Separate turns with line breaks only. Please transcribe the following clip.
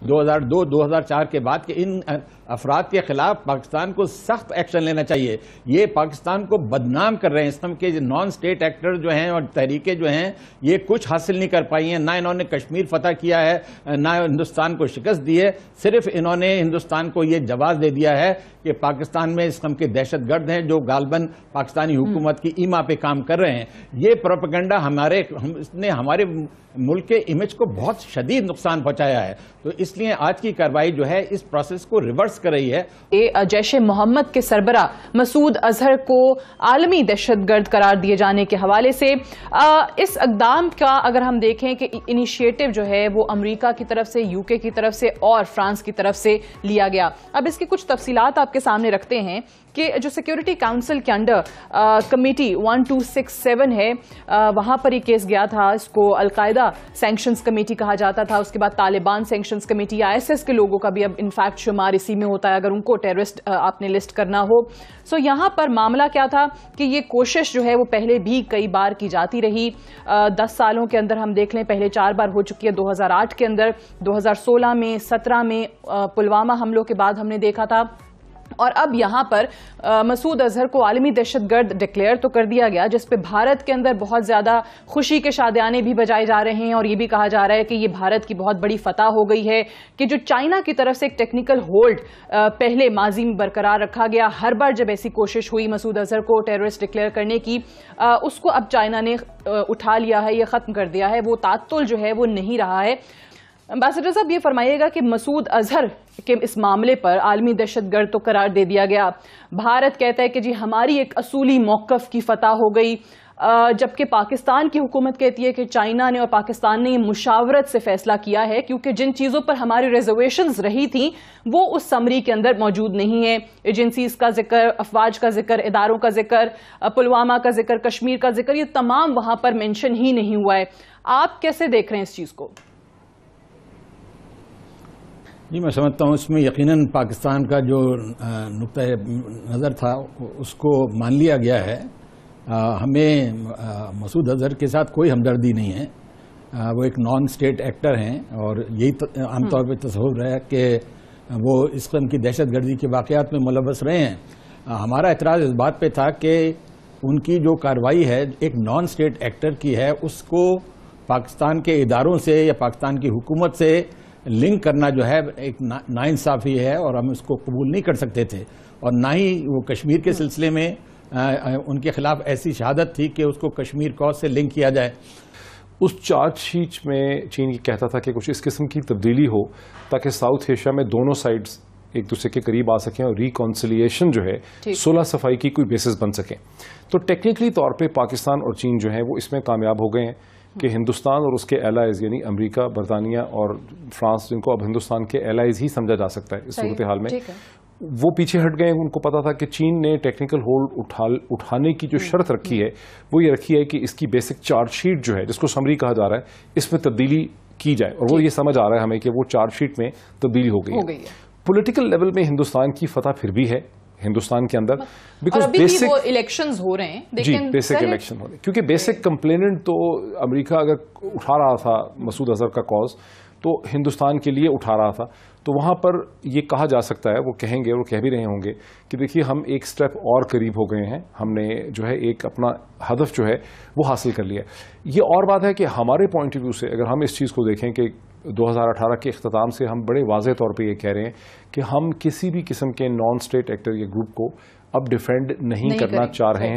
2002-2004 کے بعد کہ ان افراد کے خلاف پاکستان کو سخت ایکشن لینا چاہیے. یہ پاکستان کو بدنام کر رہے ہیں. اس قسم کے نان اسٹیٹ ایکٹر جو ہیں اور تحریکیں جو ہیں یہ کچھ حاصل نہیں کر پائی ہیں. نہ انہوں نے کشمیر فتح کیا ہے, نہ ہندوستان کو شکست دی ہے. صرف انہوں نے ہندوستان کو یہ جواز دے دیا ہے کہ پاکستان میں اس قسم کے دہشت گرد ہیں جو غالباً پاکستانی حکومت کی ایما پہ کام کر رہے ہیں. یہ پروپیگنڈا نے ہمارے ملک کے امیج کو بہت شدید نقصان پہنچایا ہے. تو اس لیے آج کی کارروائی جو ہے اس پروسیس کو ریورس کر رہی ہے.
جیش محمد کے سربراہ مسعود اظہر کو عالمی دہشت گرد قرار دیے جانے کے حوالے سے اس اقدام کا اگر ہم دیکھیں کہ انیشیٹو جو ہے وہ امریکہ کی طرف سے, یو کے کی طرف سے اور فرانس کی طرف سے لیا گیا. اب اس کی کچھ تفصیلات آپ کے سامنے رکھتے ہیں کہ جو سیکیورٹی کاؤنسل کے انڈر کمیٹی 1267 ہے وہاں پر یہ کیس گیا تھا. اس کو القاعدہ سینکشنز کمیٹی کہا جاتا تھا. اس کے بعد طالبان سینکشنز کمیٹی, ISS کے لوگوں کا بھی اب انفیکٹ شمار اسی میں ہوتا ہے اگر ان کو ٹیررسٹ آپ نے لسٹ کرنا ہو. سو یہاں پر معاملہ کیا تھا کہ یہ کوشش جو ہے وہ پہلے بھی کئی بار کی جاتی رہی. 10 سالوں کے اندر ہم دیکھ لیں پہلے 4 بار ہو چکی ہے. 2008 کے اندر, 2016 میں, 17 میں پلوامہ حملوں کے بعد ہم نے دیکھا تھا. اور اب یہاں پر مسعود اظہر کو عالمی دہشت گرد ڈکلیئر تو کر دیا گیا, جس پہ بھارت کے اندر بہت زیادہ خوشی کے شادیانے بھی بجائے جا رہے ہیں اور یہ بھی کہا جا رہا ہے کہ یہ بھارت کی بہت بڑی فتح ہو گئی ہے کہ جو چائنا کی طرف سے ایک ٹیکنیکل ہولڈ پہلے ماضی میں برقرار رکھا گیا. ہر بار جب ایسی کوشش ہوئی مسعود اظہر کو ٹیررسٹ ڈکلیئر کرنے کی, اس کو اب چائنا نے اٹھا لیا ہے, یہ ختم کر دیا ہے. وہ تعطل جو ہے وہ نہیں رہا ہے. امبیسڈر صاحب یہ فرمائیے گا کہ مسعود اظہر کے اس معاملے پر عالمی دہشت گرد تو قرار دے دیا گیا. بھارت کہتا ہے کہ جی ہماری ایک اصولی موقف کی فتح ہو گئی, جبکہ پاکستان کی حکومت کہتی ہے کہ چائنا نے اور پاکستان نے یہ مشاورت سے فیصلہ کیا ہے کیونکہ جن چیزوں پر ہماری ریزرویشنز رہی تھیں وہ اس سمری کے اندر موجود نہیں ہے. ایجنسیز کا ذکر, افواج کا ذکر, اداروں کا ذکر, پلوامہ کا ذکر, کشمیر کا ذکر, یہ تمام وہاں پر مینشن ہی نہیں ہوا ہے. آپ کیسے دیکھ رہے ہیں اس چیز کو؟
جی میں سمجھتا ہوں اس میں یقیناً پاکستان کا جو نقطہ نظر تھا اس کو مان لیا گیا ہے. ہمیں مسعود اظہر کے ساتھ کوئی ہمدردی نہیں ہے. وہ ایک نان اسٹیٹ ایکٹر ہیں اور یہی عام طور پہ تصور ہے کہ وہ اس قسم کی دہشت گردی کے واقعات میں ملوث رہے ہیں. ہمارا اعتراض اس بات پہ تھا کہ ان کی جو کارروائی ہے ایک نان اسٹیٹ ایکٹر کی ہے, اس کو پاکستان کے اداروں سے یا پاکستان کی حکومت سے لنک کرنا جو ہے ایک ناانصافی ہے اور ہم اس کو قبول نہیں کر سکتے تھے. اور نہ ہی وہ کشمیر کے سلسلے میں ان کے خلاف ایسی شہادت تھی کہ اس کو کشمیر کاز سے لنک کیا جائے.
اس چارج شیٹ میں چین یہ کہتا تھا کہ کچھ اس قسم کی تبدیلی ہو تاکہ ساؤتھ ایشیا میں دونوں سائڈز ایک دوسرے کے قریب آ سکیں اور ریکانسیلیشن جو ہے صلح صفائی کی کوئی بیسس بن سکیں. تو ٹیکنیکلی طور پہ پاکستان اور چین جو ہیں وہ اس میں کامیاب ہو گئے ہیں کہ ہندوستان اور اس کے ایلائز یعنی امریکہ, برطانیہ اور فرانس, جن کو اب ہندوستان کے ایلائز ہی سمجھا جا سکتا ہے اس صورتحال میں, وہ پیچھے ہٹ گئے. ان کو پتا تھا کہ چین نے ٹیکنیکل ہولڈ اٹھانے کی جو شرط رکھی ہے وہ یہ رکھی ہے کہ اس کی بیسک چارج شیٹ جو ہے جس کو سمری کہا جا رہا ہے اس میں تبدیلی کی جائے, اور وہ یہ سمجھ آ رہا ہے ہمیں کہ وہ چارج شیٹ میں تبدیلی ہو گئی ہے. پولیٹیکل لیول میں ہندوستان کی فتح پھر بھی ہے ہندوستان کے اندر, بیکاز بیسک
الیکشنز ہو رہے ہیں.
جی بیسک الیکشن ہو رہے ہیں, کیونکہ بیسک کمپلیننٹ تو امریکہ اگر اٹھا رہا تھا مسعود اظہر کا کاز تو ہندوستان کے لیے اٹھا رہا تھا. تو وہاں پر یہ کہا جا سکتا ہے, وہ کہیں گے اور کہہ بھی رہے ہوں گے کہ دیکھیے ہم ایک سٹیپ اور قریب ہو گئے ہیں, ہم نے جو ہے ایک اپنا ہدف جو ہے وہ حاصل کر لیا. یہ اور بات ہے کہ ہمارے پوائنٹ آف ویو سے اگر ہم اس چیز کو دیکھیں کہ 2018 کے اختتام سے ہم بڑے واضح طور پہ یہ کہہ رہے ہیں کہ ہم کسی بھی قسم کے نان اسٹیٹ ایکٹر یا گروپ کو اب ڈیفینڈ نہیں کرنا چاہ رہے ہیں.